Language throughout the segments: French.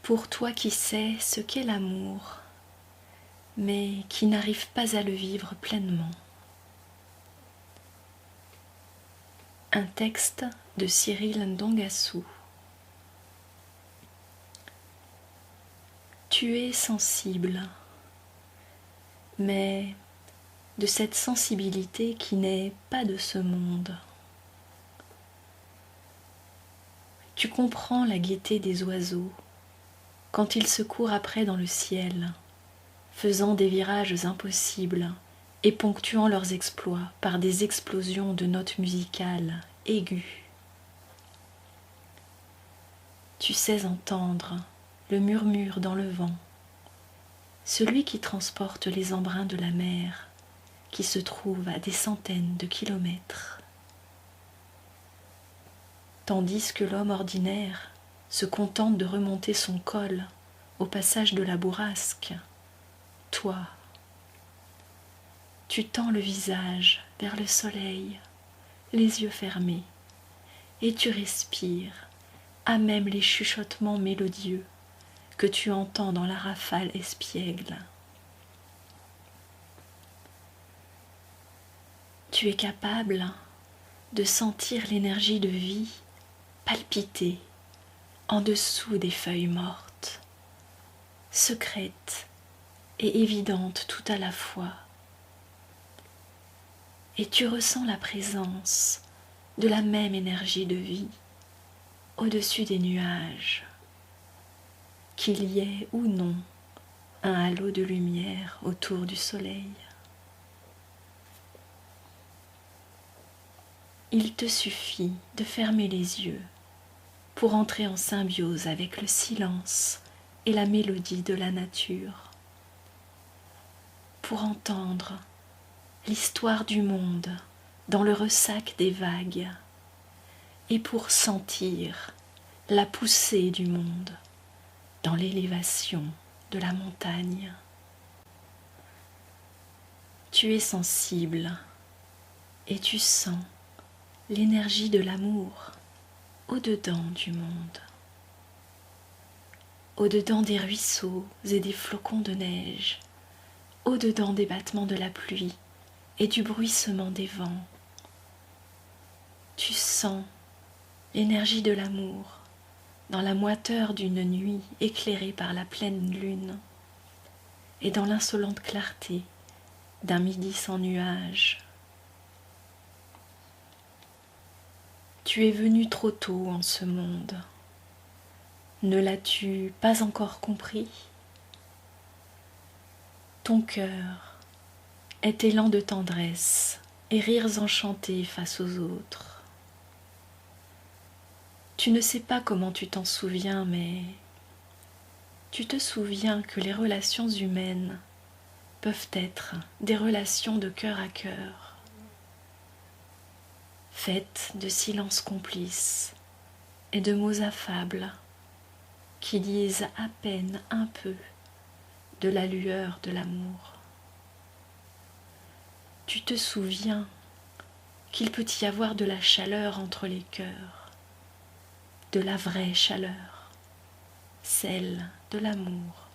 Pour toi qui sais ce qu'est l'amour, mais qui n'arrive pas à le vivre pleinement. Un texte de Cyril Ndongassou. Tu es sensible, mais de cette sensibilité qui n'est pas de ce monde. Tu comprends la gaieté des oiseaux quand ils se courent après dans le ciel, faisant des virages impossibles et ponctuant leurs exploits par des explosions de notes musicales aiguës. Tu sais entendre le murmure dans le vent, celui qui transporte les embruns de la mer qui se trouve à des centaines de kilomètres. Tandis que l'homme ordinaire se contente de remonter son col au passage de la bourrasque, toi, tu tends le visage vers le soleil, les yeux fermés, et tu respires à même les chuchotements mélodieux que tu entends dans la rafale espiègle. Tu es capable de sentir l'énergie de vie palpiter en dessous des feuilles mortes, secrète et évidente tout à la fois. Et tu ressens la présence de la même énergie de vie au-dessus des nuages, qu'il y ait ou non un halo de lumière autour du soleil. Il te suffit de fermer les yeux pour entrer en symbiose avec le silence et la mélodie de la nature, pour entendre l'histoire du monde dans le ressac des vagues et pour sentir la poussée du monde dans l'élévation de la montagne. Tu es sensible et tu sens l'énergie de l'amour au-dedans du monde, au-dedans des ruisseaux et des flocons de neige, au-dedans des battements de la pluie et du bruissement des vents. Tu sens l'énergie de l'amour dans la moiteur d'une nuit éclairée par la pleine lune et dans l'insolente clarté d'un midi sans nuages. Tu es venu trop tôt en ce monde. Ne l'as-tu pas encore compris? Ton cœur est élan de tendresse et rires enchantés face aux autres. Tu ne sais pas comment tu t'en souviens, mais tu te souviens que les relations humaines peuvent être des relations de cœur à cœur, faites de silences complices et de mots affables qui disent à peine un peu de la lueur de l'amour. Tu te souviens qu'il peut y avoir de la chaleur entre les cœurs, de la vraie chaleur, celle de l'amour,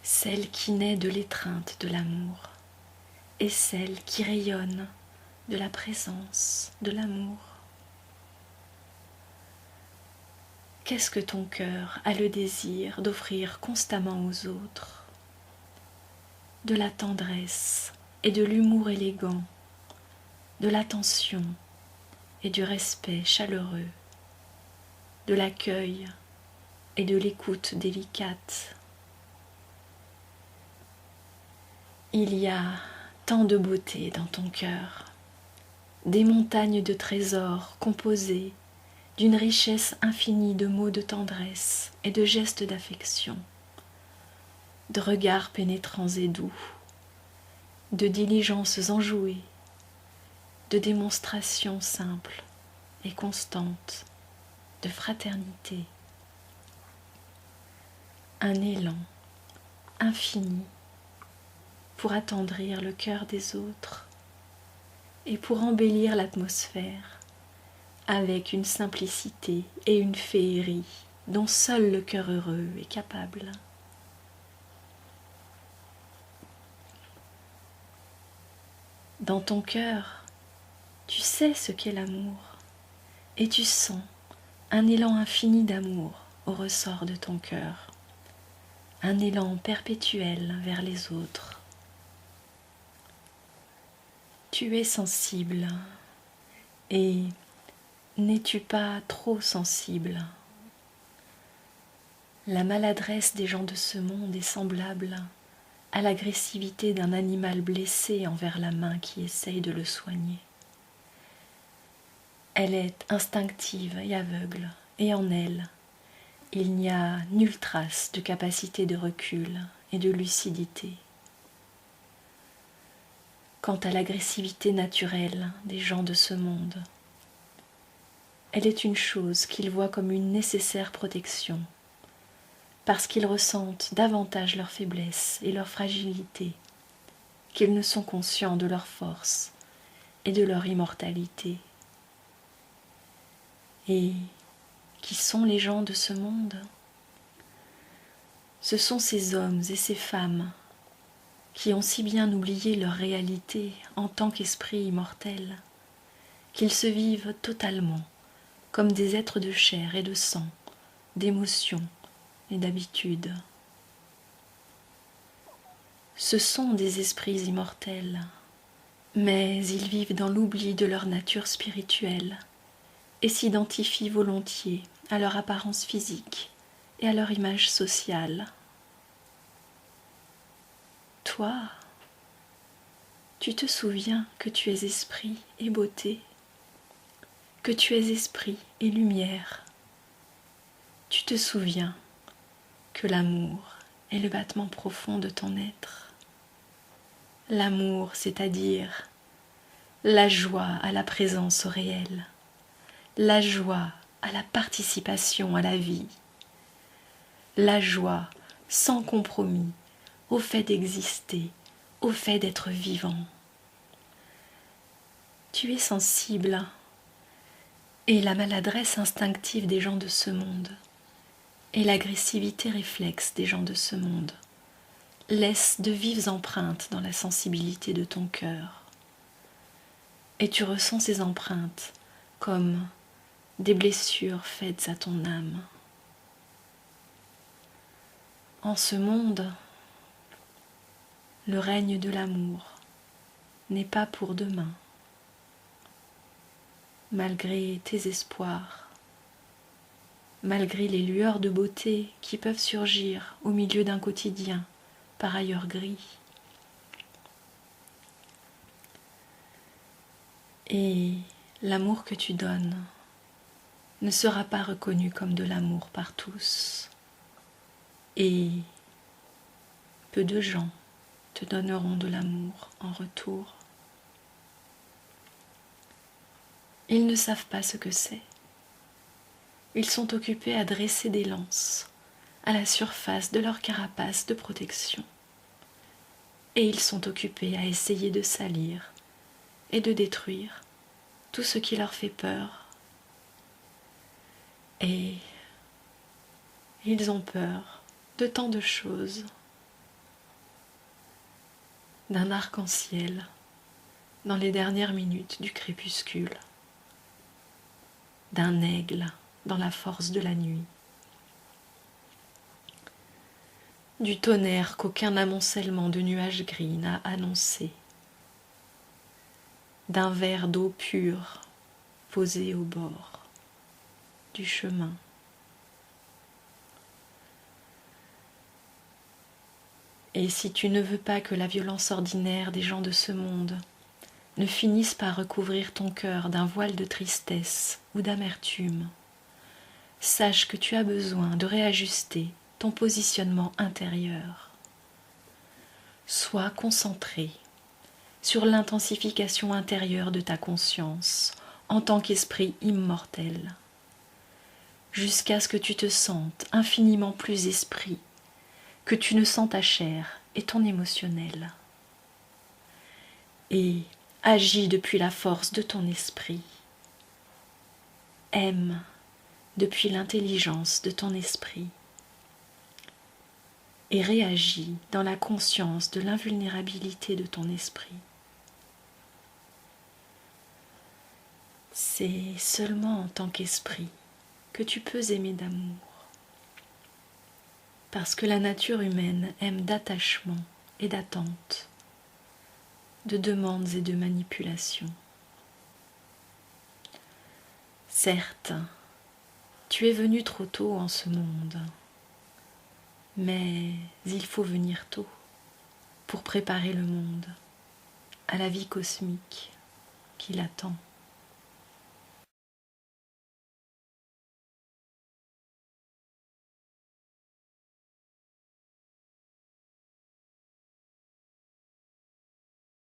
celle qui naît de l'étreinte de l'amour et celle qui rayonne de la présence de l'amour. Qu'est-ce que ton cœur a le désir d'offrir constamment aux autres? De la tendresse et de l'humour élégant, de l'attention et du respect chaleureux, de l'accueil et de l'écoute délicate. Il y a tant de beauté dans ton cœur, des montagnes de trésors composées d'une richesse infinie de mots de tendresse et de gestes d'affection, de regards pénétrants et doux, de diligences enjouées, de démonstrations simples et constantes de fraternité. Un élan infini pour attendrir le cœur des autres et pour embellir l'atmosphère avec une simplicité et une féerie dont seul le cœur heureux est capable. Dans ton cœur, tu sais ce qu'est l'amour, et tu sens un élan infini d'amour au ressort de ton cœur, un élan perpétuel vers les autres. Tu es sensible, et n'es-tu pas trop sensible? La maladresse des gens de ce monde est semblable à l'agressivité d'un animal blessé envers la main qui essaye de le soigner. Elle est instinctive et aveugle, et en elle, il n'y a nulle trace de capacité de recul et de lucidité. Quant à l'agressivité naturelle des gens de ce monde, elle est une chose qu'ils voient comme une nécessaire protection, parce qu'ils ressentent davantage leur faiblesse et leur fragilité, qu'ils ne sont conscients de leur force et de leur immortalité. Et qui sont les gens de ce monde? Ce sont ces hommes et ces femmes qui ont si bien oublié leur réalité en tant qu'esprit immortel, qu'ils se vivent totalement comme des êtres de chair et de sang, d'émotion et d'habitude. Ce sont des esprits immortels, mais ils vivent dans l'oubli de leur nature spirituelle et s'identifient volontiers à leur apparence physique et à leur image sociale. Toi, tu te souviens que tu es esprit et beauté, que tu es esprit et lumière. Tu te souviens que l'amour est le battement profond de ton être. L'amour, c'est-à-dire la joie à la présence au réel, la joie à la participation à la vie, la joie sans compromis au fait d'exister, au fait d'être vivant. Tu es sensible, et la maladresse instinctive des gens de ce monde et l'agressivité réflexe des gens de ce monde laissent de vives empreintes dans la sensibilité de ton cœur. Et tu ressens ces empreintes comme des blessures faites à ton âme. En ce monde, le règne de l'amour n'est pas pour demain. Malgré tes espoirs, malgré les lueurs de beauté qui peuvent surgir au milieu d'un quotidien par ailleurs gris. Et l'amour que tu donnes ne sera pas reconnu comme de l'amour par tous. Et peu de gens te donneront de l'amour en retour. Ils ne savent pas ce que c'est. Ils sont occupés à dresser des lances à la surface de leur carapace de protection. Et ils sont occupés à essayer de salir et de détruire tout ce qui leur fait peur. Et ils ont peur de tant de choses, d'un arc-en-ciel dans les dernières minutes du crépuscule, d'un aigle dans la force de la nuit, du tonnerre qu'aucun amoncellement de nuages gris n'a annoncé, d'un verre d'eau pure posé au bord du chemin. Et si tu ne veux pas que la violence ordinaire des gens de ce monde ne finisse par recouvrir ton cœur d'un voile de tristesse ou d'amertume, sache que tu as besoin de réajuster ton positionnement intérieur. Sois concentré sur l'intensification intérieure de ta conscience en tant qu'esprit immortel, jusqu'à ce que tu te sentes infiniment plus esprit, que tu ne sens ta chair et ton émotionnel. Et agis depuis la force de ton esprit. aime depuis l'intelligence de ton esprit et réagis dans la conscience de l'invulnérabilité de ton esprit. C'est seulement en tant qu'esprit que tu peux aimer d'amour, parce que la nature humaine aime d'attachement et d'attente, de demandes et de manipulations. Certes, tu es venu trop tôt en ce monde, mais il faut venir tôt pour préparer le monde à la vie cosmique qui l'attend.